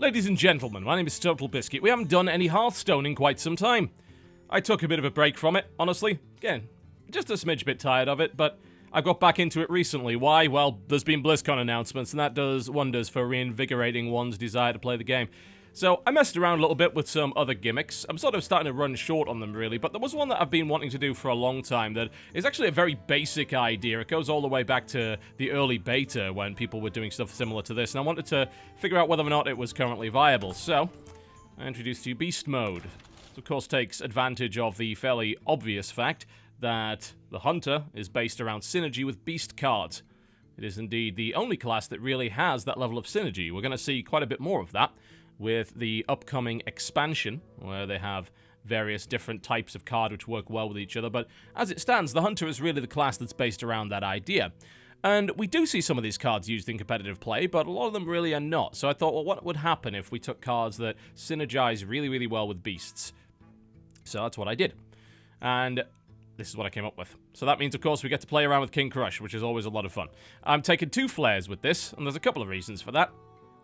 Ladies and gentlemen, my name is TotalBiscuit. We haven't done any Hearthstone in quite some time. I took a bit of a break from it, honestly. Again, just a smidge bit tired of it, but I got back into it recently. Why? Well, there's been BlizzCon announcements, and that does wonders for reinvigorating one's desire to play the game. So, I messed around a little bit with some other gimmicks. I'm sort of starting to run short on them, really, but there was one that I've been wanting to do for a long time that is actually a very basic idea. It goes all the way back to the early beta when people were doing stuff similar to this, and I wanted to figure out whether or not it was currently viable. So, I introduced you Beastmode. This, of course, takes advantage of the fairly obvious fact that the Hunter is based around synergy with Beast cards. It is indeed the only class that really has that level of synergy. We're going to see quite a bit more of that with the upcoming expansion, where they have various different types of card which work well with each other, but as it stands, the Hunter is really the class that's based around that idea. And we do see some of these cards used in competitive play, but a lot of them really are not. So I thought, well, what would happen if we took cards that synergize really, really well with beasts? So that's what I did. And this is what I came up with. So that means, of course, we get to play around with King Crush, which is always a lot of fun. I'm taking 2 flares with this, and there's a couple of reasons for that.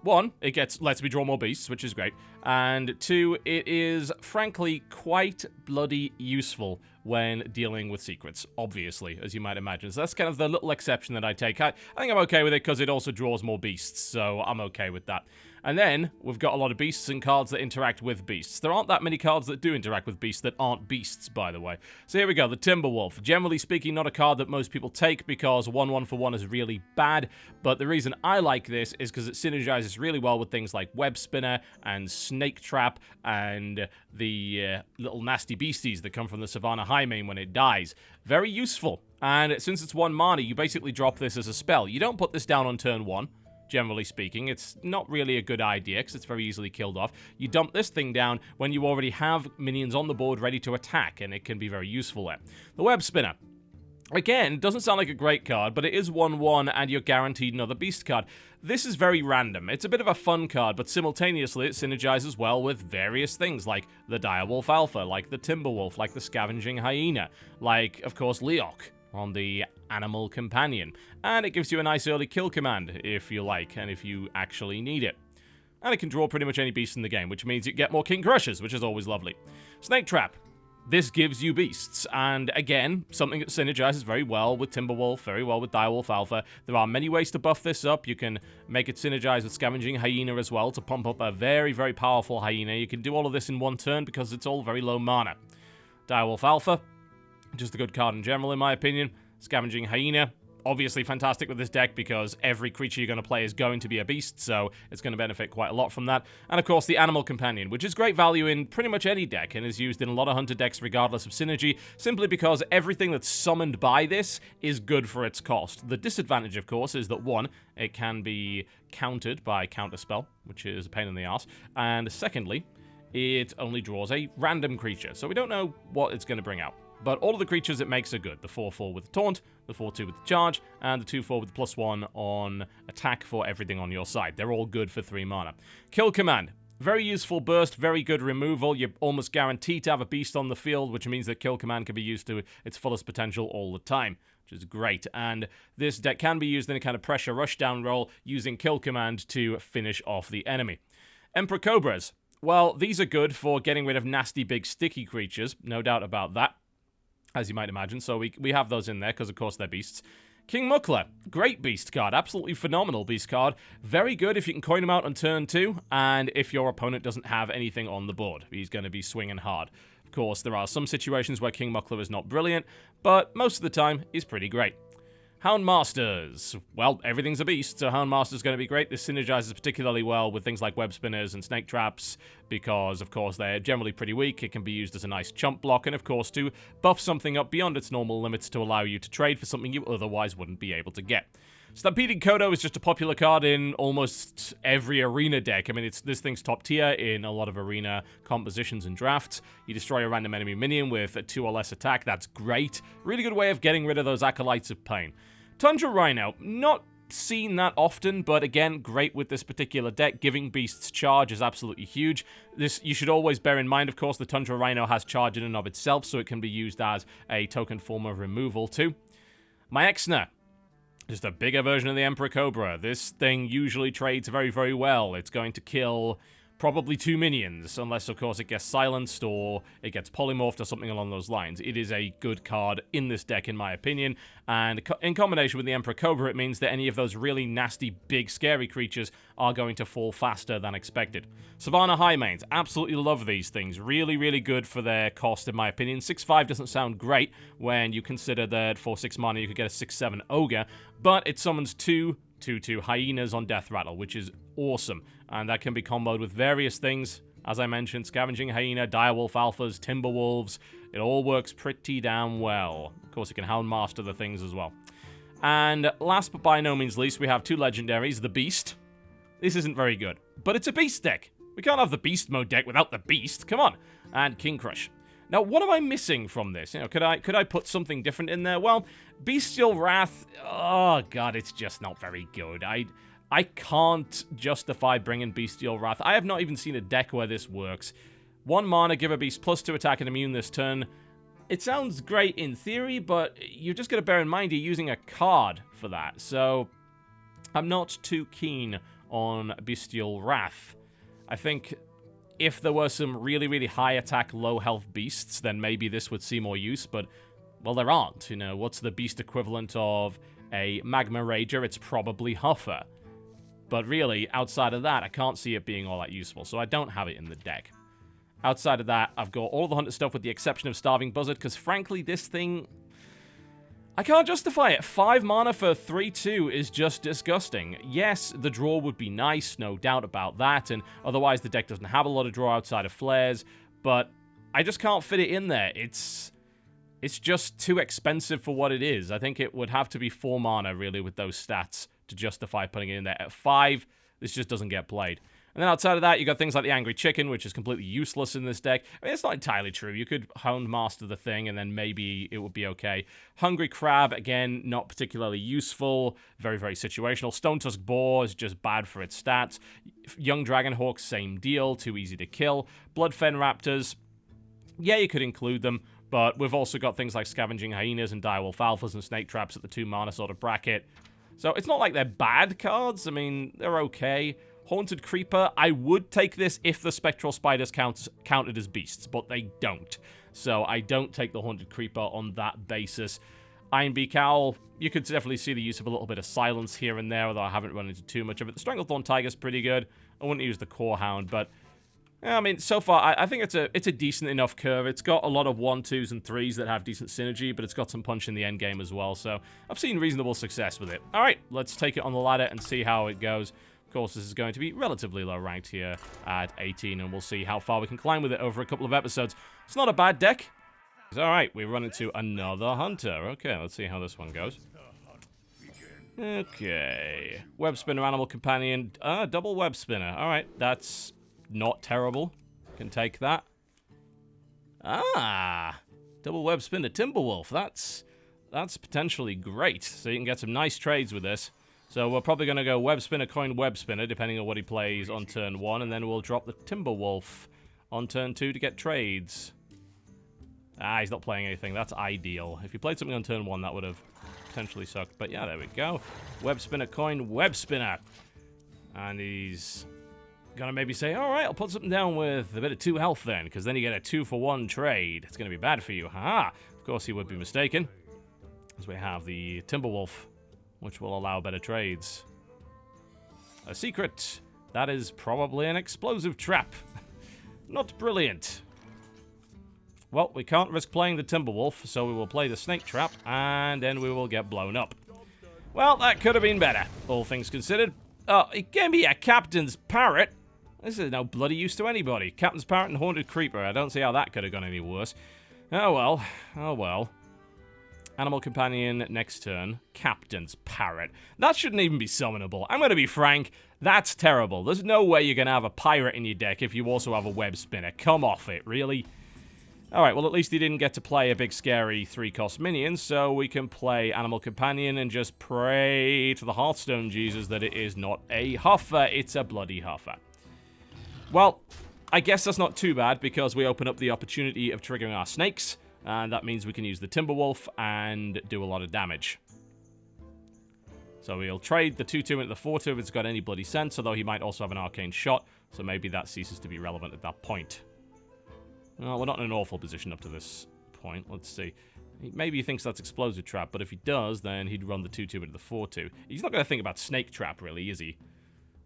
1, it lets me draw more beasts, which is great. And 2, it is, frankly, quite bloody useful when dealing with secrets, obviously, as you might imagine. So that's kind of the little exception that I take. I think I'm okay with it because it also draws more beasts, so I'm okay with that. And then, we've got a lot of beasts and cards that interact with beasts. There aren't that many cards that do interact with beasts that aren't beasts, by the way. So here we go, the Timberwolf. Generally speaking, not a card that most people take because 1/1 for 1 is really bad, but the reason I like this is because it synergizes really well with things like Web Spinner and Snake Trap and the little nasty beasties that come from the Savannah Highmane when it dies. Very useful. And since it's 1 mana, you basically drop this as a spell. You don't put this down on turn 1. Generally speaking, it's not really a good idea because it's very easily killed off. You dump this thing down when you already have minions on the board ready to attack, and it can be very useful there. The Web Spinner. Again, doesn't sound like a great card, but it is 1/1, and you're guaranteed another beast card. This is very random. It's a bit of a fun card, but simultaneously it synergizes well with various things, like the Direwolf Alpha, like the Timberwolf, like the Scavenging Hyena, like, of course, Leok on the Animal Companion. And it gives you a nice early kill command, if you like, and if you actually need it. And it can draw pretty much any beast in the game, which means you get more King Crushers, which is always lovely. Snake Trap. This gives you beasts, and again, something that synergizes very well with Timberwolf, very well with Direwolf Alpha. There are many ways to buff this up. You can make it synergize with Scavenging Hyena as well to pump up a very, very powerful Hyena. You can do all of this in 1 turn because it's all very low mana. Direwolf Alpha, just a good card in general, in my opinion. Scavenging Hyena, obviously fantastic with this deck because every creature you're going to play is going to be a beast, so it's going to benefit quite a lot from that. And of course, the Animal Companion, which is great value in pretty much any deck and is used in a lot of Hunter decks regardless of synergy, simply because everything that's summoned by this is good for its cost. The disadvantage, of course, is that 1, it can be countered by Counterspell, which is a pain in the ass, and secondly, it only draws a random creature, so we don't know what it's going to bring out. But all of the creatures it makes are good. The 4/4 with the Taunt, the 4/2 with the Charge, and the 2/4 with the +1 on attack for everything on your side. They're all good for 3 mana. Kill Command. Very useful burst, very good removal. You're almost guaranteed to have a beast on the field, which means that Kill Command can be used to its fullest potential all the time, which is great. And this deck can be used in a kind of pressure rushdown role using Kill Command to finish off the enemy. Emperor Cobras. Well, these are good for getting rid of nasty big sticky creatures, no doubt about that, as you might imagine, so we have those in there, because of course they're beasts. King Muckler, great beast card, absolutely phenomenal beast card. Very good if you can coin him out on turn 2, and if your opponent doesn't have anything on the board. He's going to be swinging hard. Of course, there are some situations where King Muckler is not brilliant, but most of the time, he's pretty great. Houndmasters. Well, everything's a beast, so Houndmaster's going to be great. This synergizes particularly well with things like Web Spinners and Snake Traps, because, of course, they're generally pretty weak. It can be used as a nice chump block, and, of course, to buff something up beyond its normal limits to allow you to trade for something you otherwise wouldn't be able to get. Stampeding Kodo is just a popular card in almost every arena deck. I mean, this thing's top tier in a lot of arena compositions and drafts. You destroy a random enemy minion with a 2 or less attack. That's great. Really good way of getting rid of those Acolytes of Pain. Tundra Rhino, not seen that often, but again, great with this particular deck. Giving beasts charge is absolutely huge. This, you should always bear in mind, of course, the Tundra Rhino has charge in and of itself, so it can be used as a token form of removal too. Myexna. Just a bigger version of the Emperor Cobra. This thing usually trades very, very well. It's going to kill probably 2 minions, unless, of course, it gets silenced or it gets polymorphed or something along those lines. It is a good card in this deck, in my opinion, and in combination with the Emperor Cobra, it means that any of those really nasty, big, scary creatures are going to fall faster than expected. Savannah High Mains, absolutely love these things. Really, really good for their cost, in my opinion. 6/5 doesn't sound great when you consider that for 6 mana you could get a 6/7 Ogre, but it summons 2/2 hyenas on Death Rattle, which is awesome. And that can be comboed with various things. As I mentioned, Scavenging Hyena, Direwolf Alphas, Timberwolves. It all works pretty damn well. Of course, you can Houndmaster the things as well. And last but by no means least, we have 2 legendaries. The Beast. This isn't very good, but it's a Beast deck. We can't have the Beast mode deck without the Beast. Come on. And King Crush. Now, what am I missing from this? You know, could I put something different in there? Well, Bestial Wrath, oh god, it's just not very good. I can't justify bringing Bestial Wrath. I have not even seen a deck where this works. 1 mana, give a beast +2 attack and immune this turn. It sounds great in theory, but you're just going to bear in mind you're using a card for that. So, I'm not too keen on Bestial Wrath. I think if there were some really, really high attack, low health beasts, then maybe this would see more use, but, well, there aren't. You know, what's the beast equivalent of a Magma Rager? It's probably Huffer. But really, outside of that, I can't see it being all that useful, so I don't have it in the deck. Outside of that, I've got all the Hunter stuff with the exception of Starving Buzzard, because frankly, this thing, I can't justify it. 5 mana for 3/2 is just disgusting. Yes, the draw would be nice, no doubt about that, and otherwise the deck doesn't have a lot of draw outside of flares, but I just can't fit it in there. It's just too expensive for what it is. I think it would have to be 4 mana, really, with those stats to justify putting it in there. At 5, this just doesn't get played. And then outside of that, you got things like the Angry Chicken, which is completely useless in this deck. I mean, it's not entirely true. You could Houndmaster the thing, and then maybe it would be okay. Hungry Crab, again, not particularly useful. Very, very situational. Stone Tusk Boar is just bad for its stats. Young Dragonhawk, same deal. Too easy to kill. Bloodfen Raptors, yeah, you could include them. But we've also got things like Scavenging Hyenas and Direwolf Alphas and Snake Traps at the 2 mana sort of bracket. So it's not like they're bad cards. I mean, they're okay. Haunted Creeper, I would take this if the Spectral Spiders counted as beasts, but they don't. So I don't take the Haunted Creeper on that basis. Ironbeak Owl, you could definitely see the use of a little bit of silence here and there, although I haven't run into too much of it. The Stranglethorn Tiger's pretty good. I wouldn't use the Core Hound, but I mean, so far, I think it's a decent enough curve. It's got a lot of 1, 2s, and 3s that have decent synergy, but it's got some punch in the end game as well, so I've seen reasonable success with it. Alright, let's take it on the ladder and see how it goes. Of course, this is going to be relatively low ranked here at 18, and we'll see how far we can climb with it over a couple of episodes. It's not a bad deck. Alright, we run into another Hunter. Okay, let's see how this one goes. Okay. Web Spinner, Animal Companion. Double Web Spinner. Alright, that's not terrible. Can take that. Double Web Spinner Timberwolf. That's potentially great. So you can get some nice trades with this. So we're probably going to go Web Spinner, Coin Web Spinner, depending on what he plays on turn 1, and then we'll drop the Timberwolf on turn 2 to get trades. He's not playing anything. That's ideal. If he played something on turn 1, that would have potentially sucked. But yeah, there we go. Web Spinner, Coin Web Spinner. And he's gonna maybe say, alright, I'll put something down with a bit of 2 health then, because then you get a 2-for-1 trade. It's gonna be bad for you. Haha. Of course he would be mistaken, as we have the Timberwolf, which will allow better trades. A secret. That is probably an explosive trap. Not brilliant. Well, we can't risk playing the Timberwolf, so we will play the Snake Trap, and then we will get blown up. Well, that could have been better, all things considered. Oh, it gave me a Captain's Parrot. This is no bloody use to anybody. Captain's Parrot and Haunted Creeper. I don't see how that could have gone any worse. Oh well. Oh well. Animal Companion next turn. Captain's Parrot. That shouldn't even be summonable. I'm going to be frank. That's terrible. There's no way you're going to have a pirate in your deck if you also have a Web Spinner. Come off it, really? Alright, well at least he didn't get to play a big scary 3-cost minion, so we can play Animal Companion and just pray to the Hearthstone Jesus that it is not a Huffer, it's a bloody Huffer. Well, I guess that's not too bad because we open up the opportunity of triggering our snakes, and that means we can use the Timberwolf and do a lot of damage. So he'll trade the 2-2 into the 4-2 if it's got any bloody sense, although he might also have an arcane shot, so maybe that ceases to be relevant at that point. Well, we're not in an awful position up to this point. Let's see. Maybe he thinks that's Explosive Trap, but if he does, then he'd run the 2-2 into the 4-2. He's not going to think about Snake Trap, really, is he?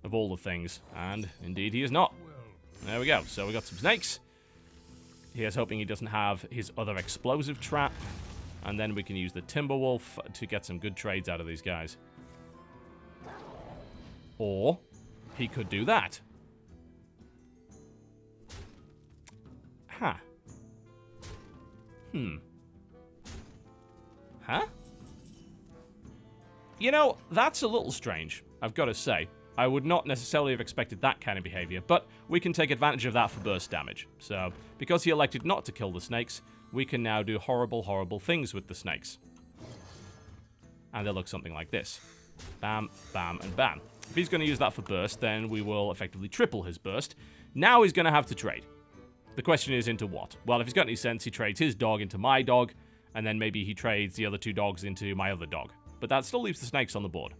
Of all the things. And, indeed, he is not. There we go. So we got some snakes. Here's hoping he doesn't have his other Explosive Trap. And then we can use the Timberwolf to get some good trades out of these guys. Or he could do that. Huh. Huh? You know, that's a little strange, I've got to say. I would not necessarily have expected that kind of behavior, but we can take advantage of that for burst damage. So, because he elected not to kill the snakes, we can now do horrible, horrible things with the snakes. And they look something like this. Bam, bam, and bam. If he's going to use that for burst, then we will effectively triple his burst. Now he's going to have to trade. The question is into what? Well, if he's got any sense, he trades his dog into my dog, and then maybe he trades the other 2 dogs into my other dog. But that still leaves the snakes on the board.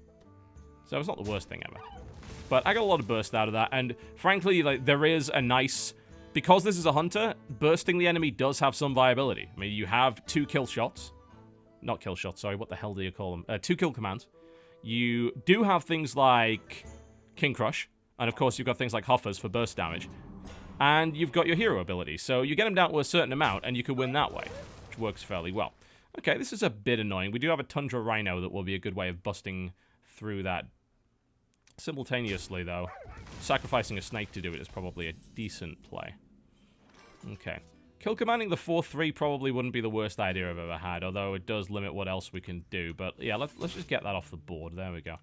So it's not the worst thing ever. But I got a lot of burst out of that, and frankly, like, there is a nice... Because this is a hunter, bursting the enemy does have some viability. I mean, you have 2 kill shots. Not kill shots, sorry, what the hell do you call them? 2 kill commands. You do have things like King Crush, and of course you've got things like Huffers for burst damage. And you've got your hero ability, so you get them down to a certain amount, and you can win that way, which works fairly well. Okay, this is a bit annoying. We do have a Tundra Rhino that will be a good way of busting through that. Simultaneously, though, sacrificing a snake to do it is probably a decent play. Okay. Kill commanding the 4-3 probably wouldn't be the worst idea I've ever had, although it does limit what else we can do. But yeah, let's just get that off the board. There we go.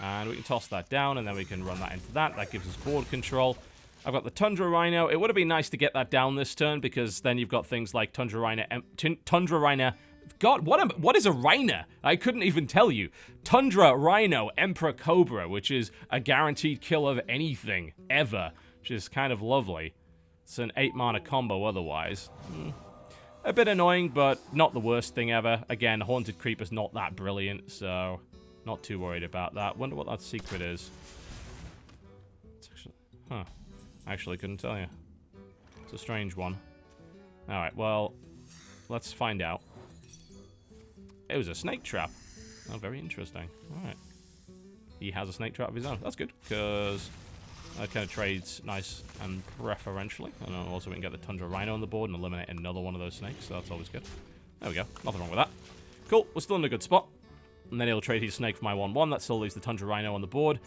And we can toss that down, and then we can run that into that. That gives us board control. I've got the Tundra Rhino. It would have been nice to get that down this turn, because then you've got things like Tundra Rhino... God, what is a Rhino? I couldn't even tell you. Tundra Rhino Emperor Cobra, which is a guaranteed kill of anything, ever, which is kind of lovely. It's an 8-mana combo otherwise. A bit annoying, but not the worst thing ever. Again, Haunted Creeper's not that brilliant, so not too worried about that. Wonder what that secret is. It's actually... Huh. Actually, couldn't tell you. It's a strange one. Alright, well, let's find out. It was a snake trap. Oh, very interesting. Alright. He has a snake trap of his own. That's good, because that kind of trades nice and preferentially. And also we can get the Tundra Rhino on the board and eliminate another one of those snakes, so that's always good. There we go. Nothing wrong with that. Cool. We're still in a good spot. And then he'll trade his snake for my 1-1. That still leaves the Tundra Rhino on the board.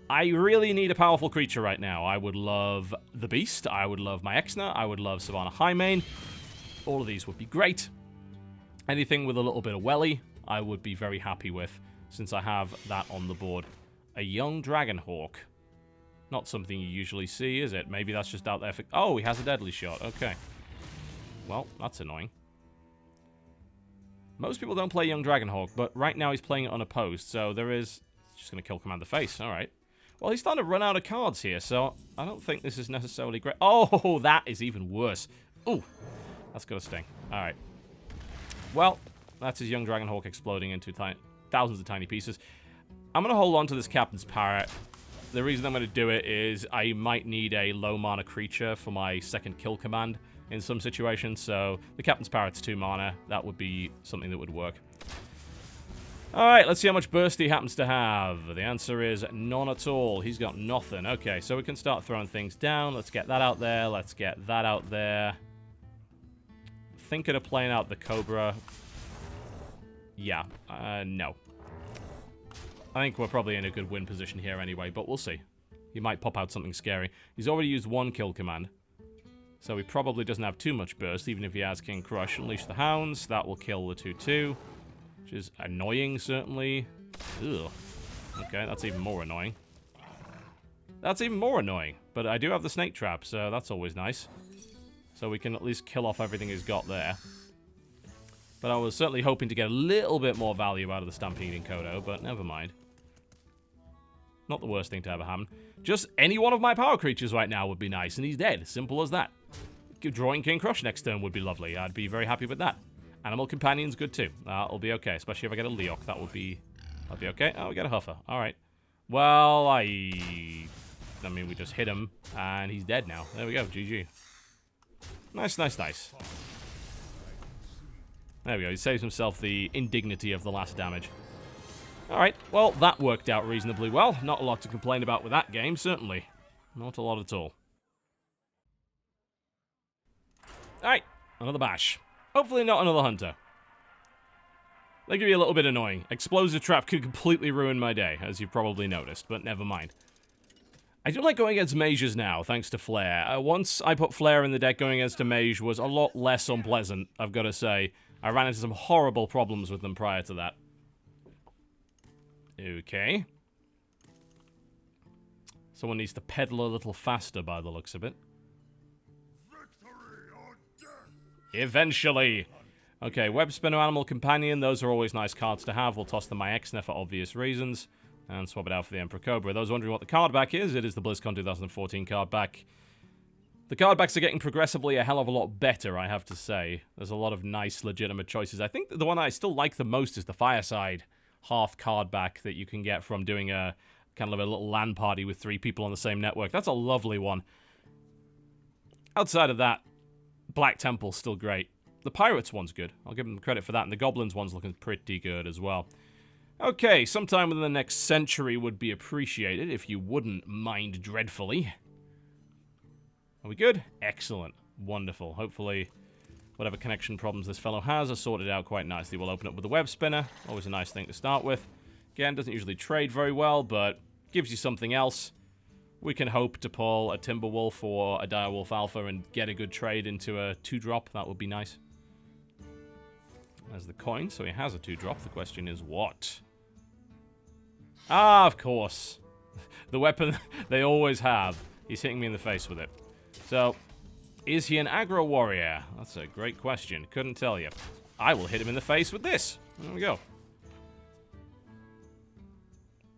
I really need a powerful creature right now. I would love the Beast. I would love my Exner. I would love Savannah Highmane. All of these would be great. Anything with a little bit of welly, I would be very happy with, since I have that on the board. A young Dragonhawk. Not something you usually see, is it? Maybe that's just out there for... Oh, he has a deadly shot. Okay. Well, that's annoying. Most people don't play young Dragonhawk, but right now he's playing it unopposed, so there is... Just going to kill Commander Face. Alright. Well, he's starting to run out of cards here, so I don't think this is necessarily great. Oh, that is even worse. Ooh. That's going to sting. Alright. Well, that's his young Dragonhawk exploding into thousands of tiny pieces. I'm going to hold on to this Captain's Parrot. The reason I'm going to do it is I might need a low mana creature for my second kill command in some situations, so the Captain's Parrot's 2 mana. That would be something that would work. Alright, let's see how much burst he happens to have. The answer is none at all. He's got nothing. Okay, so we can start throwing things down. Let's get that out there. Let's get that out there. Thinking of playing out the Cobra. Yeah, no. I think we're probably in a good win position here anyway, but we'll see. He might pop out something scary. He's already used 1 kill command, so he probably doesn't have too much burst, even if he has King Crush. Unleash the Hounds. That will kill the 2-2, which is annoying, certainly. Ugh. Okay, that's even more annoying. That's even more annoying, but I do have the Snake Trap, so that's always nice. So we can at least kill off everything he's got there. But I was certainly hoping to get a little bit more value out of the Stampeding Kodo, but never mind. Not the worst thing to ever happen. Just any one of my power creatures right now would be nice, and he's dead. Simple as that. Drawing King Crush next turn would be lovely. I'd be very happy with that. Animal Companion's good too. That'll be okay, especially if I get a Leok. That would be I'll be okay. Oh, we got a Huffer. All right. Well, I mean, we just hit him, and he's dead now. There we go. GG. Nice, nice, nice. There we go. He saves himself the indignity of the last damage. All right. Well, that worked out reasonably well. Not a lot to complain about with that game, certainly. Not a lot at all. All right. Another bash. Hopefully not another hunter. They can be a little bit annoying. Explosive trap could completely ruin my day, as you've probably noticed, but never mind. I do like going against mages now, thanks to Flare. Once I put Flare in the deck, going against a mage was a lot less unpleasant, I've got to say. I ran into some horrible problems with them prior to that. Okay. Someone needs to pedal a little faster by the looks of it. Eventually! Okay, Web Spinner, Animal Companion, those are always nice cards to have. We'll toss them my Exner for obvious reasons. And swap it out for the Emperor Cobra. Those wondering what the card back is, it is the BlizzCon 2014 card back. The card backs are getting progressively a hell of a lot better, I have to say. There's a lot of nice, legitimate choices. I think the one I still like the most is the Fireside Hearth card back that you can get from doing a kind of a little LAN party with 3 people on the same network. That's a lovely one. Outside of that, Black Temple's still great. The Pirates one's good. I'll give them credit for that. And the Goblins one's looking pretty good as well. Okay, sometime within the next century would be appreciated, if you wouldn't mind dreadfully. Are we good? Excellent. Wonderful. Hopefully, whatever connection problems this fellow has are sorted out quite nicely. We'll open up with the Web Spinner. Always a nice thing to start with. Again, doesn't usually trade very well, but gives you something else. We can hope to pull a Timberwolf or a Direwolf Alpha and get a good trade into a 2-drop. That would be nice. There's the coin, so he has a 2-drop. The question is what? Ah, of course. The weapon they always have. He's hitting me in the face with it. So, is he an aggro warrior? That's a great question. Couldn't tell you. I will hit him in the face with this. There we go.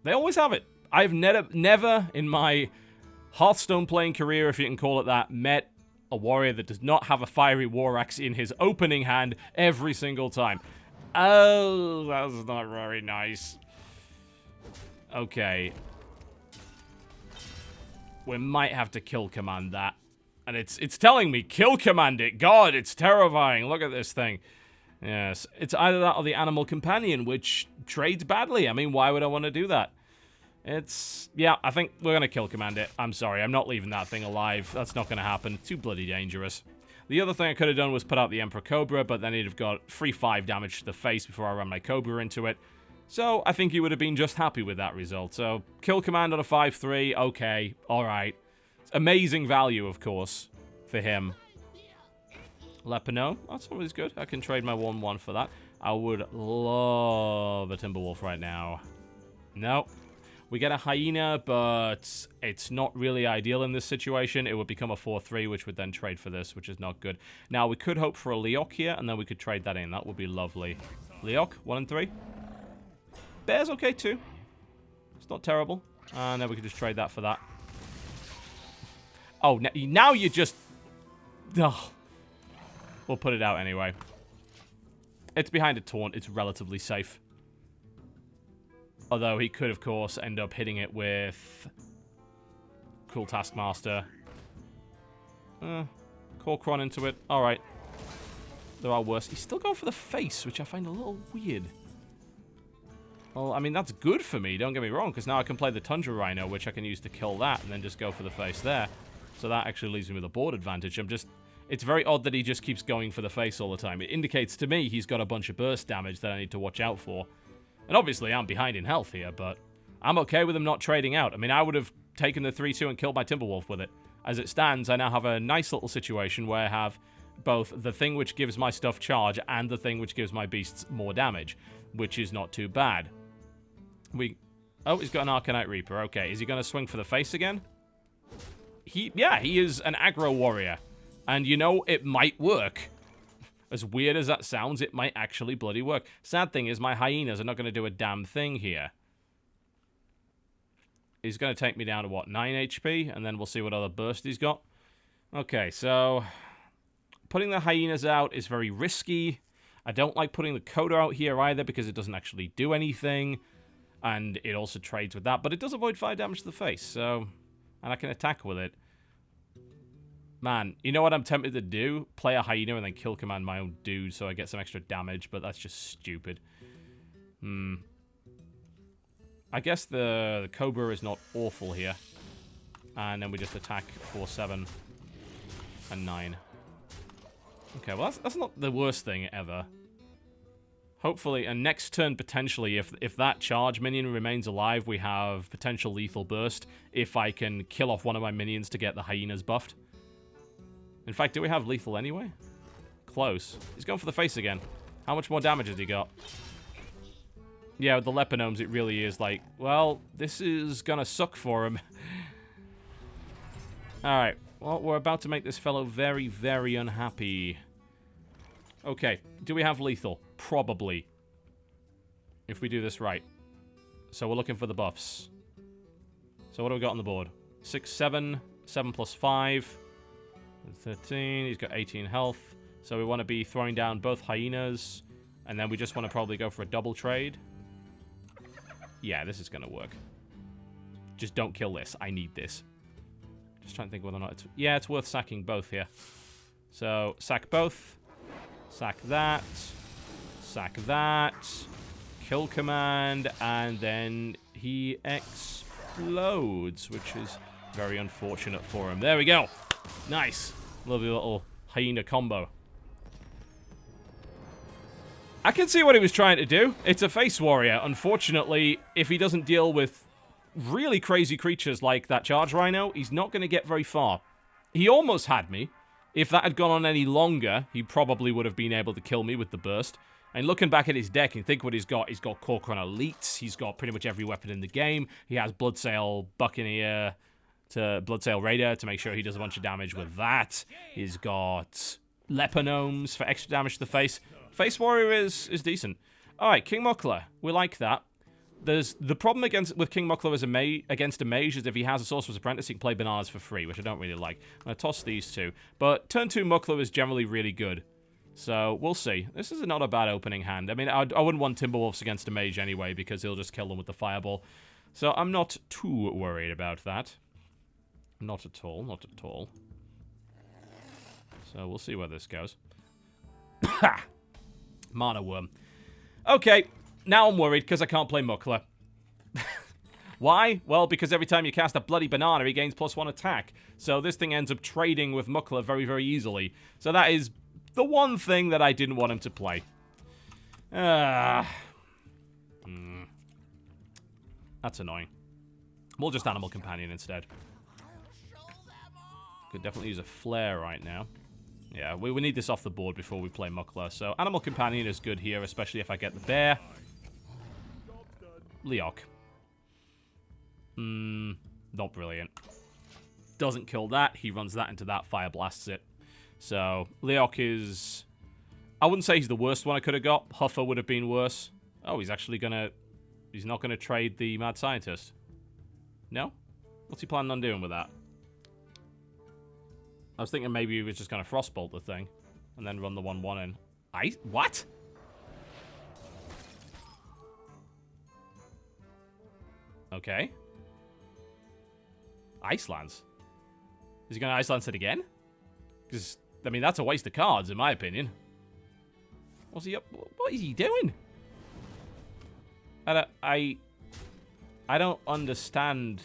They always have it. I've never in my Hearthstone playing career, if you can call it that, met a warrior that does not have a fiery war axe in his opening hand every single time. Oh, that's not very nice. Okay. We might have to kill command that. And it's telling me, kill command it. God, it's terrifying. Look at this thing. Yes, it's either that or the Animal Companion, which trades badly. I mean, why would I want to do that? Yeah, I think we're going to kill command it. I'm sorry, I'm not leaving that thing alive. That's not going to happen. Too bloody dangerous. The other thing I could have done was put out the Emperor Cobra, but then he'd have got 3-5 damage to the face before I ran my Cobra into it. So I think he would have been just happy with that result. So kill command on a 5-3, okay, alright. Amazing value, of course, for him. Lepino, that's always good. I can trade my 1-1 for that. I would love a Timberwolf right now. No. We get a Hyena, but it's not really ideal in this situation. It would become a 4-3, which would then trade for this, which is not good. Now, we could hope for a Leok here, and then we could trade that in. That would be lovely. Leok, 1 and 3. Bear's okay, too. It's not terrible. And then we could just trade that for that. Oh, now you just... Ugh. We'll put it out anyway. It's behind a taunt. It's relatively safe. Although he could, of course, end up hitting it with Cruel Taskmaster. Corkron into it. Alright. There are worse. He's still going for the face, which I find a little weird. Well, I mean, that's good for me, don't get me wrong, because now I can play the Tundra Rhino, which I can use to kill that, and then just go for the face there. So that actually leaves me with a board advantage. It's very odd that he just keeps going for the face all the time. It indicates to me he's got a bunch of burst damage that I need to watch out for. And obviously, I'm behind in health here, but I'm okay with him not trading out. I mean, I would have taken the 3-2 and killed my Timberwolf with it. As it stands, I now have a nice little situation where I have both the thing which gives my stuff charge and the thing which gives my beasts more damage, which is not too bad. Oh, he's got an Arcanite Reaper. Okay, is he going to swing for the face again? Yeah, he is an aggro warrior. And you know, it might work. As weird as that sounds, it might actually bloody work. Sad thing is, my hyenas are not going to do a damn thing here. He's going to take me down to, what, 9 HP? And then we'll see what other burst he's got. Okay, so... putting the hyenas out is very risky. I don't like putting the Coda out here either, because it doesn't actually do anything. And it also trades with that, but it does avoid fire damage to the face, so... And I can attack with it. Man, you know what I'm tempted to do? Play a hyena and then kill command my own dude so I get some extra damage, but that's just stupid. I guess the Cobra is not awful here. And then we just attack 4, 7, and 9. Okay, well that's not the worst thing ever. Hopefully, and next turn, potentially, if that charge minion remains alive, we have potential lethal burst if I can kill off one of my minions to get the hyenas buffed. In fact, do we have lethal anyway? Close. He's going for the face again. How much more damage has he got? Yeah, with the Lepinomes, it really is like, well, this is gonna suck for him. Alright, well, we're about to make this fellow very, very unhappy. Okay, do we have lethal? Probably. If we do this right. So we're looking for the buffs. So what do we got on the board? 6, 7, 7 plus 5. 13, he's got 18 health. So we want to be throwing down both hyenas. And then we just want to probably go for a double trade. Yeah, this is going to work. Just don't kill this. I need this. Just trying to think whether or not it's... Yeah, it's worth sacking both here. So, sack both. Sack that. Sack that. Kill command. And then he explodes, which is very unfortunate for him. There we go. Nice. Lovely little hyena combo. I can see what he was trying to do. It's a face warrior. Unfortunately, if he doesn't deal with really crazy creatures like that charge rhino, he's not going to get very far. He almost had me. If that had gone on any longer, he probably would have been able to kill me with the burst. And looking back at his deck and think what he's got Corcoran Elites. He's got pretty much every weapon in the game. He has Bloodsail Buccaneer to Bloodsail Raider to make sure he does a bunch of damage with that. He's got Lepinomes for extra damage to the face. Face Warrior is decent. Alright, King Muckler. We like that. There's the problem with King Muckler as against a mage is if he has a Sorcerer's Apprentice, he can play bananas for free, which I don't really like. I'm going to toss these two. But turn 2 Muckler is generally really good. So, we'll see. This is not a bad opening hand. I mean, I wouldn't want Timberwolves against a mage anyway, because he'll just kill them with the fireball. So, I'm not too worried about that. Not at all, not at all. So, we'll see where this goes. Mana Worm. Okay, now I'm worried because I can't play Muckler. Why? Well, because every time you cast a bloody banana, he gains +1 attack. So this thing ends up trading with Muckler very, very easily. So that is the one thing that I didn't want him to play. That's annoying. We'll just Animal Companion instead. Could definitely use a Flare right now. Yeah, we need this off the board before we play Muckler. So Animal Companion is good here, especially if I get the bear. Leok. Not brilliant. Doesn't kill that. He runs that into that, fire blasts it. So Leok is... I wouldn't say he's the worst one I could have got. Huffer would have been worse. Oh, he's actually gonna... He's not gonna trade the Mad Scientist. No? What's he planning on doing with that? I was thinking maybe he was just going to Frostbolt the thing. And then run the 1-1 in. What? Okay. Icelands. Is he going to Icelands it again? Because, I mean, that's a waste of cards, in my opinion. What's he up? What is he doing? I don't understand.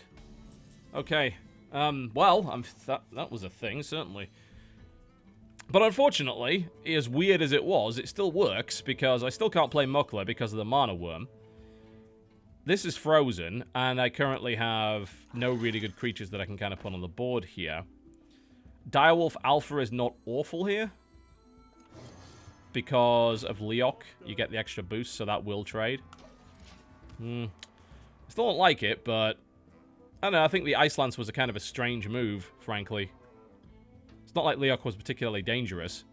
Okay. Well, that was a thing, certainly. But unfortunately, as weird as it was, it still works, because I still can't play Muckler because of the Mana Worm. This is frozen, and I currently have no really good creatures that I can kind of put on the board here. Direwolf Alpha is not awful here. Because of Leok, you get the extra boost, so that will trade. I still don't like it, but... I don't know, I think the Icelands was a kind of a strange move, frankly. It's not like Leok was particularly dangerous.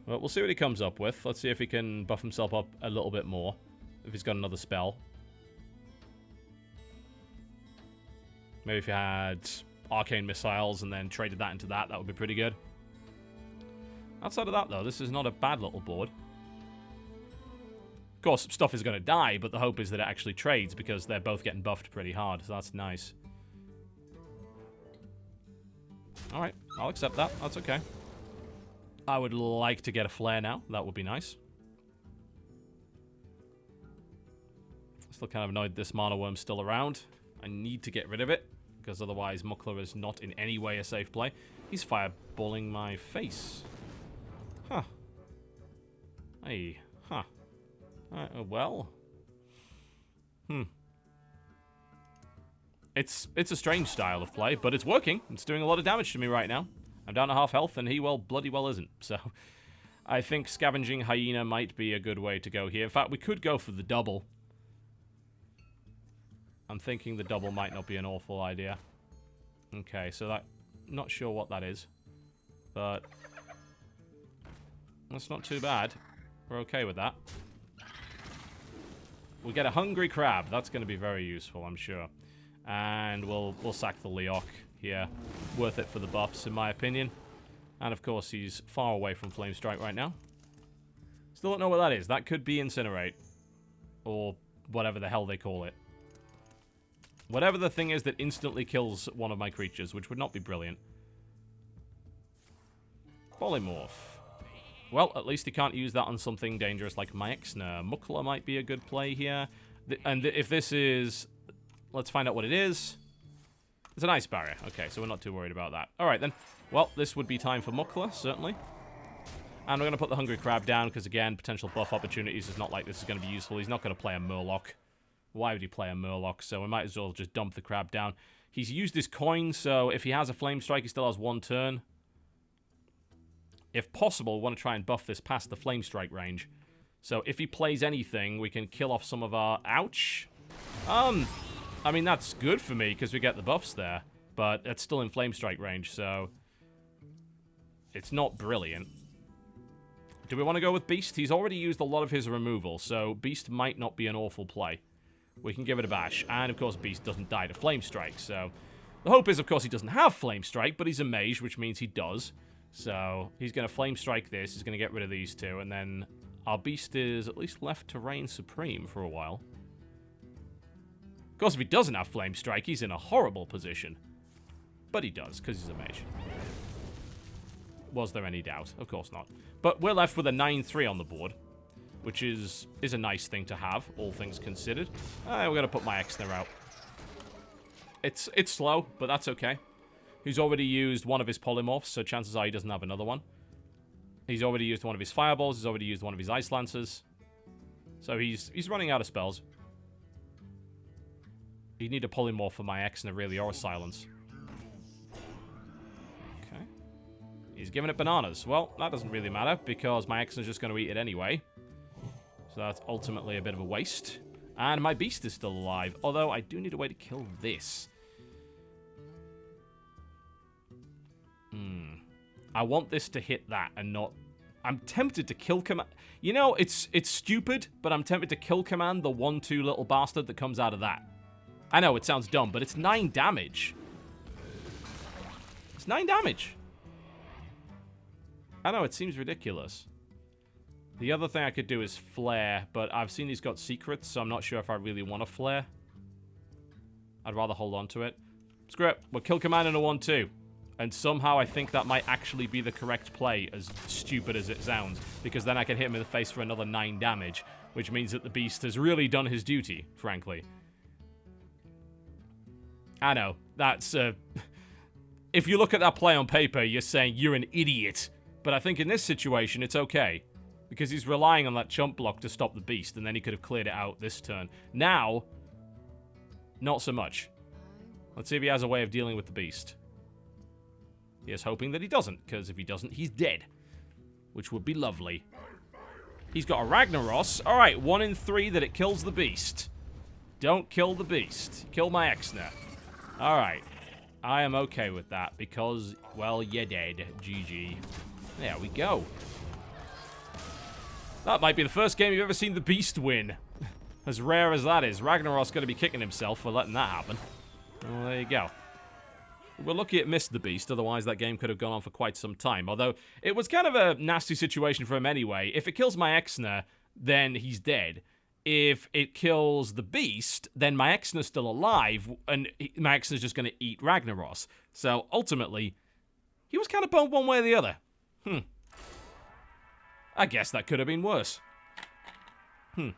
But we'll see what he comes up with. Let's see if he can buff himself up a little bit more. If he's got another spell. Maybe if he had Arcane Missiles and then traded that into that would be pretty good. Outside of that, though, this is not a bad little board. Of course, stuff is going to die, but the hope is that it actually trades because they're both getting buffed pretty hard, so that's nice. Alright, I'll accept that. That's okay. I would like to get a flare now. That would be nice. Still kind of annoyed this Mana Worm's still around. I need to get rid of it, because otherwise Muckler is not in any way a safe play. He's fireballing my face. Huh. Hey. Huh. Well. It's a strange style of play, but it's working. It's doing a lot of damage to me right now. I'm down to half health, and he, well, bloody well isn't. So, I think Scavenging Hyena might be a good way to go here. In fact, we could go for the double. I'm thinking the double might not be an awful idea. Okay, so that... Not sure what that is. But... That's not too bad. We're okay with that. We get a Hungry Crab. That's going to be very useful, I'm sure. And we'll sack the Leok here. Worth it for the buffs, in my opinion. And, of course, he's far away from Flame Strike right now. Still don't know what that is. That could be Incinerate. Or whatever the hell they call it. Whatever the thing is that instantly kills one of my creatures, which would not be brilliant. Polymorph. Well, at least he can't use that on something dangerous like Myexner. Muckler might be a good play here. And if this is... Let's find out what it is. It's an Ice Barrier. Okay, so we're not too worried about that. Alright then. Well, this would be time for Muckler, certainly. And we're going to put the Hungry Crab down, because again, potential buff opportunities is not like this is going to be useful. He's not going to play a Murloc. Why would he play a Murloc? So we might as well just dump the Crab down. He's used his coin, so if he has a Flame Strike, he still has one turn. If possible, we want to try and buff this past the Flame Strike range. So if he plays anything, we can kill off some of our... Ouch! I mean, that's good for me, because we get the buffs there. But it's still in Flame Strike range, so... It's not brilliant. Do we want to go with Beast? He's already used a lot of his removal, so Beast might not be an awful play. We can give it a bash. And, of course, Beast doesn't die to Flame Strike, so... The hope is, of course, he doesn't have Flame Strike, but he's a Mage, which means he does. So, he's going to Flame Strike this, he's going to get rid of these two, and then our Beast is at least left to reign supreme for a while. Of course, if he doesn't have Flame Strike, he's in a horrible position. But he does, because he's a Mage. Was there any doubt? Of course not. But we're left with a 9-3 on the board, which is a nice thing to have, all things considered. We're going to put my Exner out. It's slow, but that's okay. He's already used one of his polymorphs, so chances are he doesn't have another one. He's already used one of his fireballs. He's already used one of his ice lancers. So he's running out of spells. You need a polymorph for my Exner, really, or a silence. Okay. He's giving it bananas. Well, that doesn't really matter, because my Exner's just going to eat it anyway. So that's ultimately a bit of a waste. And my Beast is still alive, although I do need a way to kill this. I want this to hit that and not... I'm tempted to kill command... You know, it's stupid, but I'm tempted to kill command the 1-2 little bastard that comes out of that. I know, it sounds dumb, but it's 9 damage. It's 9 damage. I know, it seems ridiculous. The other thing I could do is flare, but I've seen he's got secrets, so I'm not sure if I really want to flare. I'd rather hold on to it. Screw it. We'll kill command in a 1-2. And somehow I think that might actually be the correct play, as stupid as it sounds. Because then I can hit him in the face for another 9 damage. Which means that the Beast has really done his duty, frankly. I know. That's, if you look at that play on paper, you're saying you're an idiot. But I think in this situation, it's okay. Because he's relying on that chump block to stop the Beast, and then he could have cleared it out this turn. Now, not so much. Let's see if he has a way of dealing with the Beast. He is hoping that he doesn't, because if he doesn't, he's dead. Which would be lovely. He's got a Ragnaros. Alright, 1 in 3 that it kills the Beast. Don't kill the Beast. Kill my Exner. Alright. I am okay with that, because, well, you're dead. GG. There we go. That might be the first game you've ever seen the Beast win. As rare as that is. Ragnaros going to be kicking himself for letting that happen. Well, there you go. We're lucky it missed the Beast, otherwise that game could have gone on for quite some time. Although, it was kind of a nasty situation for him anyway. If it kills my Exner, then he's dead. if it kills the beast, then my Exner's still alive, and my Exner's just going to eat Ragnaros. So, ultimately, he was kind of boned one way or the other. I guess that could have been worse. I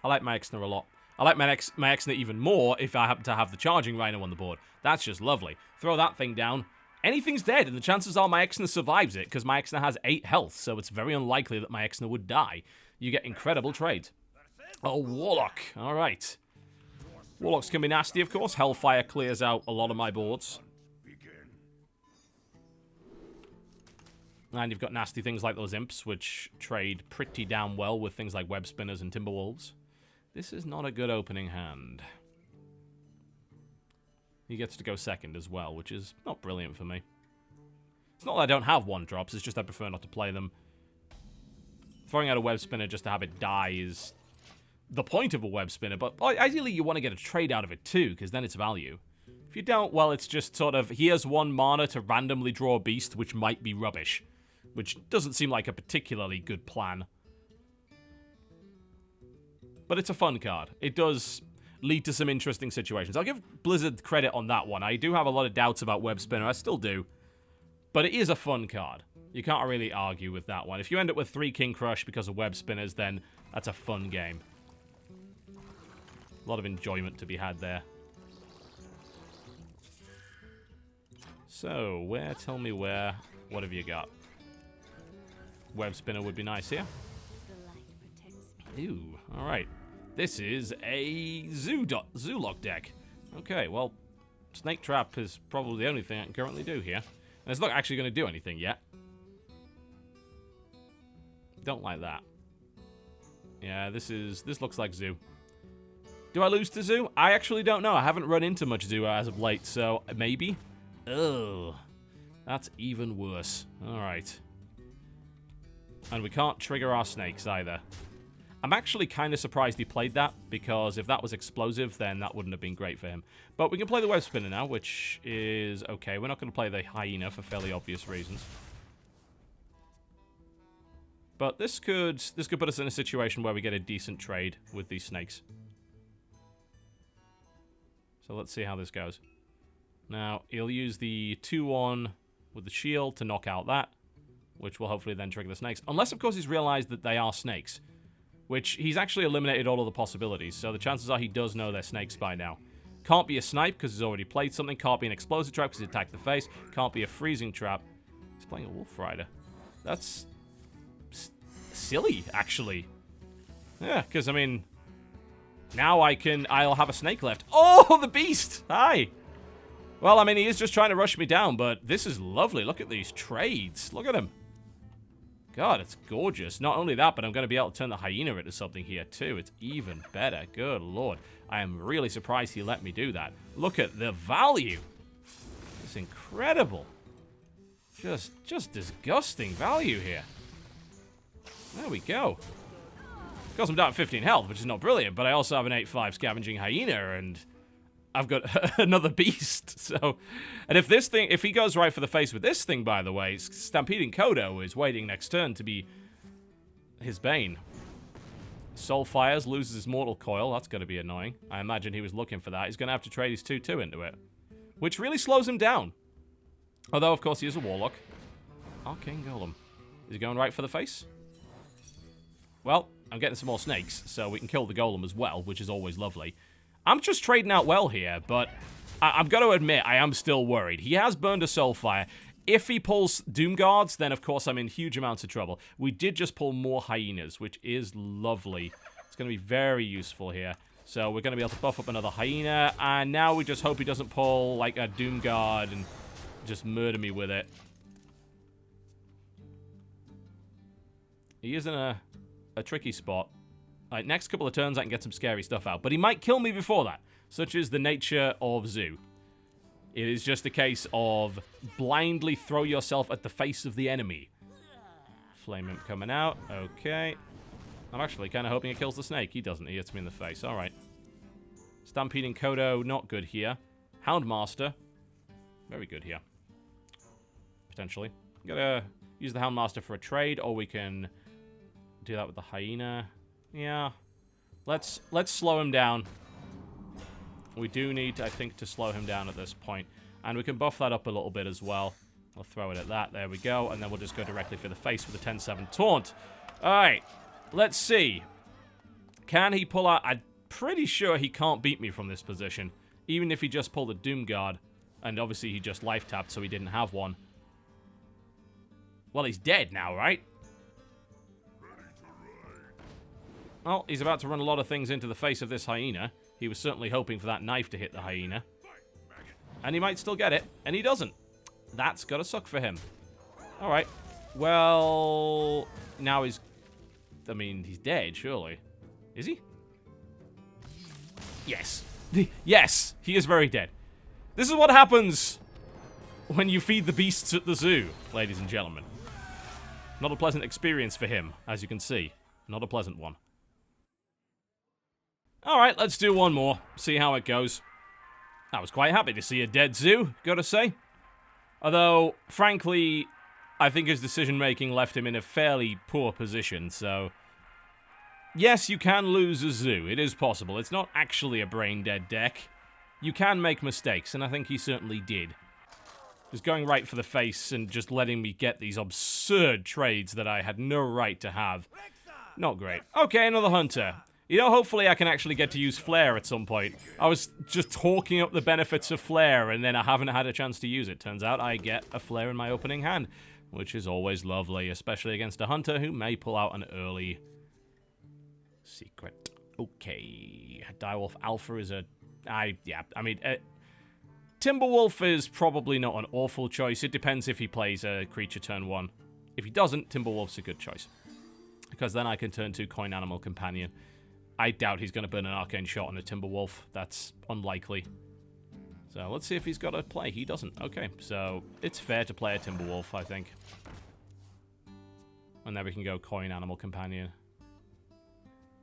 like my Exner a lot. I like my Exner even more if I happen to have the charging Rhino on the board. That's just lovely. Throw that thing down. Anything's dead, and the chances are my Exner survives it, because my Exner has 8 health, so it's very unlikely that my Exner would die. You get incredible trades. Oh, Warlock. All right. Warlocks can be nasty, of course. Hellfire clears out a lot of my boards. And you've got nasty things like those imps, which trade pretty damn well with things like web spinners and timberwolves. This is not a good opening hand. He gets to go second as well, which is not brilliant for me. It's not that I don't have 1-drops, it's just I prefer not to play them. Throwing out a web spinner just to have it die is the point of a web spinner, but ideally you want to get a trade out of it too, because then it's value. If you don't, well, it's just sort of, here's 1 mana to randomly draw a beast, which might be rubbish. Which doesn't seem like a particularly good plan. But it's a fun card. It does lead to some interesting situations. I'll give Blizzard credit on that one. I do have a lot of doubts about Web Spinner. I still do. But it is a fun card. You can't really argue with that one. If you end up with 3 King Crush because of Web Spinners, then that's a fun game. A lot of enjoyment to be had there. So, tell me where, what have you got? Web Spinner would be nice here. Ooh, alright. This is a Zoolock deck. Okay, well, Snake Trap is probably the only thing I can currently do here. And it's not actually going to do anything yet. Don't like that. Yeah, this looks like Zoo. Do I lose to Zoo? I actually don't know. I haven't run into much Zoo as of late, so maybe. Ugh. That's even worse. Alright. And we can't trigger our snakes either. I'm actually kind of surprised he played that, because if that was explosive, then that wouldn't have been great for him. But we can play the web spinner now, which is okay. We're not going to play the hyena for fairly obvious reasons. But this could put us in a situation where we get a decent trade with these snakes. So let's see how this goes. Now, he'll use the 2-1 with the shield to knock out that, which will hopefully then trigger the snakes. Unless, of course, he's realized that they are snakes, which he's actually eliminated all of the possibilities, so the chances are he does know they're snakes by now. Can't be a snipe because he's already played something. Can't be an explosive trap because he attacked the face. Can't be a freezing trap. He's playing a Wolf Rider. That's silly, actually. Yeah, because, I mean, now I'll have a snake left. Oh, the beast! Hi! Well, I mean, he is just trying to rush me down, but this is lovely. Look at these trades. Look at him. God, it's gorgeous. Not only that, but I'm going to be able to turn the hyena into something here, too. It's even better. Good lord. I am really surprised he let me do that. Look at the value. It's incredible. Just disgusting value here. There we go. Of course, I'm down at 15 health, which is not brilliant, but I also have an 8-5 scavenging hyena, and I've got another beast. So, and if he goes right for the face with this thing, by the way, Stampeding Kodo is waiting next turn to be his bane. Soul Fires, loses his Mortal Coil. That's going to be annoying. I imagine he was looking for that. He's going to have to trade his 2-2 into it, which really slows him down. Although, of course, he is a Warlock. Arcane Golem. Is he going right for the face? Well, I'm getting some more snakes, so we can kill the Golem as well, which is always lovely. I'm just trading out well here, but I've got to admit, I am still worried. He has burned a Soulfire. If he pulls Doom Guards, then of course I'm in huge amounts of trouble. We did just pull more Hyenas, which is lovely. It's going to be very useful here. So we're going to be able to buff up another Hyena, and now we just hope he doesn't pull like a Doom Guard and just murder me with it. He is in a tricky spot. Like, next couple of turns I can get some scary stuff out, but he might kill me before that, such is the nature of Zoo. It is just a case of blindly throw yourself at the face of the enemy. Flame Imp coming out. Okay. I'm actually kind of hoping it kills the snake. He doesn't. He hits me in the face. All right. Stampeding Kodo, not good here. Houndmaster, very good here. Potentially. Gotta use the Houndmaster for a trade, or we can do that with the hyena. Yeah. Let's slow him down. We do need, I think, to slow him down at this point. And we can buff that up a little bit as well. We'll throw it at that. There we go. And then we'll just go directly for the face with the 10-7 taunt. Alright. Let's see. Can he pull out... I'm pretty sure he can't beat me from this position. Even if he just pulled a Doom Guard. And obviously he just life tapped, so he didn't have one. Well, he's dead now, right? Well, he's about to run a lot of things into the face of this hyena. He was certainly hoping for that knife to hit the hyena. And he might still get it, and he doesn't. That's gotta suck for him. Alright. Well... Now he's... I mean, he's dead, surely. Is he? Yes. Yes! He is very dead. This is what happens when you feed the beasts at the zoo, ladies and gentlemen. Not a pleasant experience for him, as you can see. Not a pleasant one. Alright, let's do one more. See how it goes. I was quite happy to see a dead zoo, gotta say. Although, frankly, I think his decision-making left him in a fairly poor position, so... Yes, you can lose a zoo. It is possible. It's not actually a brain-dead deck. You can make mistakes, and I think he certainly did. Just going right for the face and just letting me get these absurd trades that I had no right to have. Not great. Okay, another hunter. You know, hopefully I can actually get to use Flare at some point. I was just talking up the benefits of Flare, and then I haven't had a chance to use it. Turns out I get a Flare in my opening hand, which is always lovely, especially against a hunter who may pull out an early secret. Okay. Direwolf Alpha is a... Timberwolf is probably not an awful choice. It depends if he plays a creature turn 1. If he doesn't, Timberwolf's a good choice. Because then I can turn to Coin Animal Companion. I doubt he's going to burn an Arcane Shot on a Timberwolf. That's unlikely. So let's see if he's got a play. He doesn't. Okay, so it's fair to play a Timberwolf, I think. And then we can go Coin Animal Companion.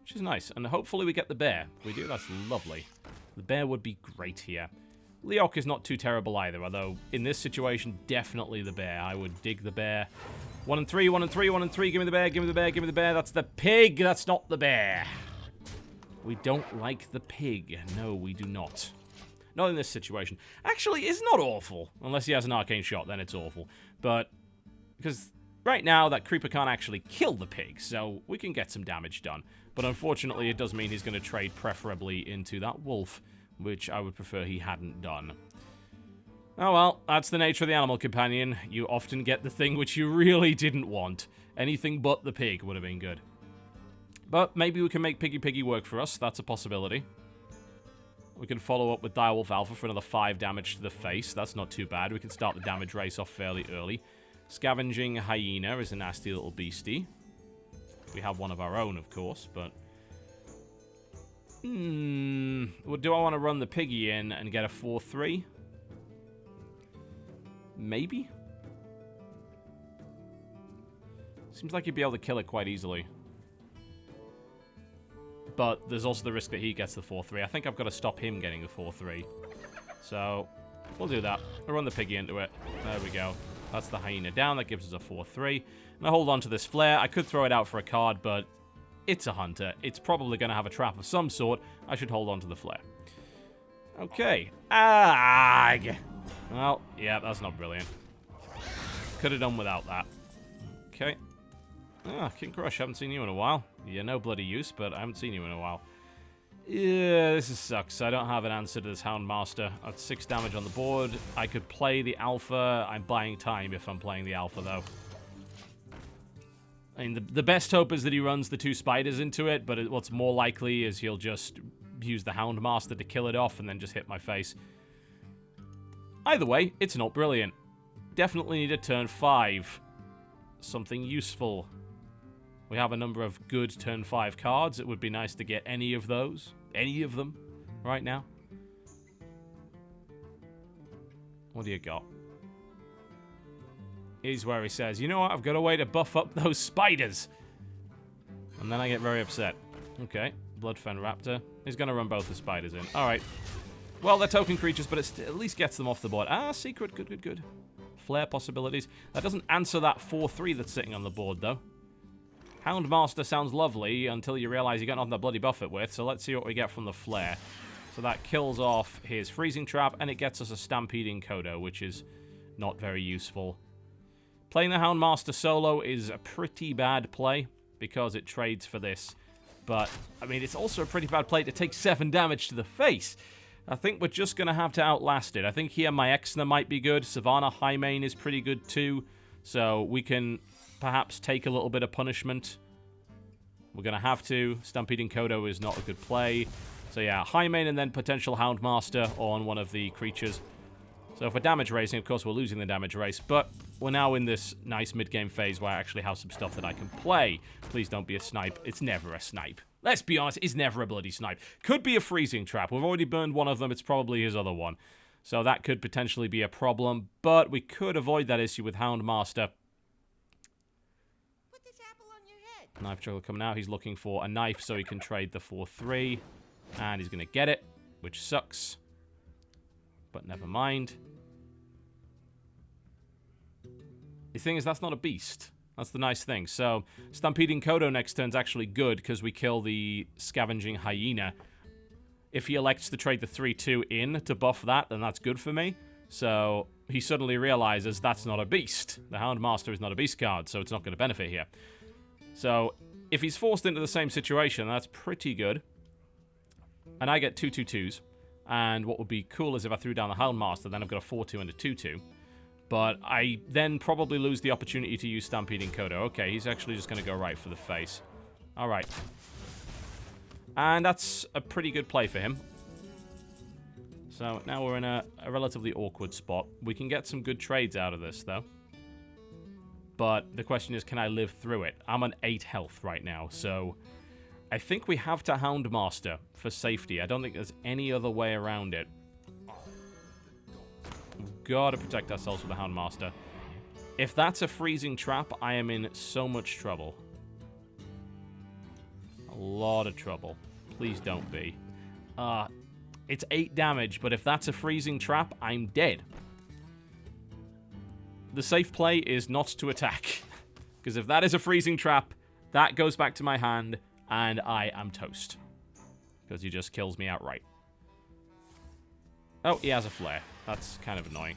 Which is nice. And hopefully we get the bear. If we do, that's lovely. The bear would be great here. Leok is not too terrible either, although in this situation, definitely the bear. I would dig the bear. 1 and 3, 1 and 3, 1 and 3. Give me the bear, give me the bear, give me the bear. That's the pig. That's not the bear. We don't like the pig. No, we do not. Not in this situation. Actually, it's not awful. Unless he has an Arcane Shot, then it's awful. But, because right now, that creeper can't actually kill the pig, so we can get some damage done. But unfortunately, it does mean he's going to trade preferably into that wolf, which I would prefer he hadn't done. Oh well, that's the nature of the Animal Companion. You often get the thing which you really didn't want. Anything but the pig would have been good. But maybe we can make Piggy Piggy work for us. That's a possibility. We can follow up with Direwolf Alpha for another 5 damage to the face. That's not too bad. We can start the damage race off fairly early. Scavenging Hyena is a nasty little beastie. We have one of our own, of course, but... Well, do I want to run the Piggy in and get a 4-3? Maybe? Seems like you'd be able to kill it quite easily. But there's also the risk that he gets the 4-3. I think I've got to stop him getting the 4-3. So, we'll do that. We'll run the Piggy into it. There we go. That's the Hyena down. That gives us a 4-3. And I hold on to this Flare. I could throw it out for a card, but it's a hunter. It's probably going to have a trap of some sort. I should hold on to the Flare. Okay. Ag! Well, yeah, that's not brilliant. Could have done without that. Okay. Ah, King Crush, haven't seen you in a while. You're no bloody use, but I haven't seen you in a while. Yeah, this sucks. I don't have an answer to this Houndmaster. That's 6 damage on the board. I could play the Alpha. I'm buying time if I'm playing the Alpha, though. I mean, the best hope is that he runs the 2 spiders into it, but what's more likely is he'll just use the Houndmaster to kill it off and then just hit my face. Either way, it's not brilliant. Definitely need a turn 5. Something useful. We have a number of good turn 5 cards. It would be nice to get any of those. Any of them right now. What do you got? Here's where he says, you know what, I've got a way to buff up those spiders. And then I get very upset. Okay, Bloodfen Raptor. He's going to run both the spiders in. Alright. Well, they're token creatures, but it at least gets them off the board. Ah, secret. Good, good, good. Flare possibilities. That doesn't answer that 4-3 that's sitting on the board, though. Houndmaster sounds lovely until you realize you got nothing to bloody buff it with, so let's see what we get from the flare. So that kills off his freezing trap, and it gets us a Stampeding Kodo, which is not very useful. Playing the Houndmaster solo is a pretty bad play, because it trades for this. But, I mean, it's also a pretty bad play to take 7 damage to the face. I think we're just going to have to outlast it. I think here my Exner might be good. Savannah Highmane is pretty good too. So we can perhaps take a little bit of punishment. We're going to have to. Stampeding Kodo is not a good play. So yeah, Highmane and then potential Houndmaster on one of the creatures. So if we're damage racing, of course we're losing the damage race. But we're now in this nice mid-game phase where I actually have some stuff that I can play. Please don't be a snipe. It's never a snipe. Let's be honest, it's never a bloody snipe. Could be a freezing trap. We've already burned one of them. It's probably his other one. So that could potentially be a problem. But we could avoid that issue with Houndmaster. Put this apple on your head. Knife Juggler coming out. He's looking for a knife so he can trade the 4-3. And he's going to get it, which sucks. But never mind. The thing is, that's not a beast. That's the nice thing. So, Stampeding Kodo next turn's actually good because we kill the Scavenging Hyena. If he elects to trade the 3-2 in to buff that, then that's good for me. So, he suddenly realizes that's not a beast. The Houndmaster is not a beast card, so it's not going to benefit here. So, if he's forced into the same situation, that's pretty good. And I get 2/2/2s. And what would be cool is if I threw down the Houndmaster, then I've got a 4-2 and a 2-2. But I then probably lose the opportunity to use Stampeding Kodo. Okay, he's actually just going to go right for the face. Alright. And that's a pretty good play for him. So now we're in a relatively awkward spot. We can get some good trades out of this, though. But the question is, can I live through it? I'm on 8 health right now, so I think we have to Houndmaster for safety. I don't think there's any other way around it. We've got to protect ourselves with the Houndmaster. If that's a freezing trap, I am in so much trouble. A lot of trouble. Please don't be. It's 8 damage, but if that's a freezing trap, I'm dead. The safe play is not to attack. Because if that is a freezing trap, that goes back to my hand, and I am toast. Because he just kills me outright. Oh, he has a flare. That's kind of annoying.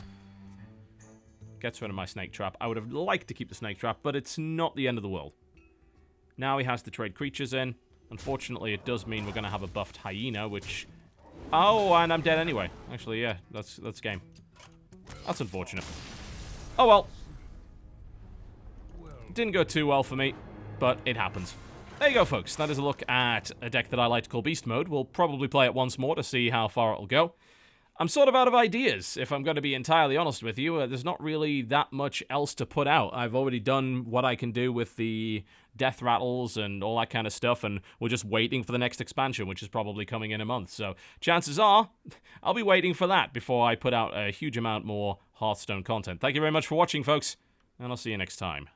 Gets rid of my snake trap. I would have liked to keep the snake trap, but it's not the end of the world. Now he has to trade creatures in. Unfortunately, it does mean we're going to have a buffed hyena, which... Oh, and I'm dead anyway. Actually, yeah, that's game. That's unfortunate. Oh, well. Didn't go too well for me, but it happens. There you go, folks. That is a look at a deck that I like to call Beastmode. We'll probably play it once more to see how far it'll go. I'm sort of out of ideas, if I'm going to be entirely honest with you. There's not really that much else to put out. I've already done what I can do with the death rattles and all that kind of stuff, and we're just waiting for the next expansion, which is probably coming in a month. So chances are, I'll be waiting for that before I put out a huge amount more Hearthstone content. Thank you very much for watching, folks, and I'll see you next time.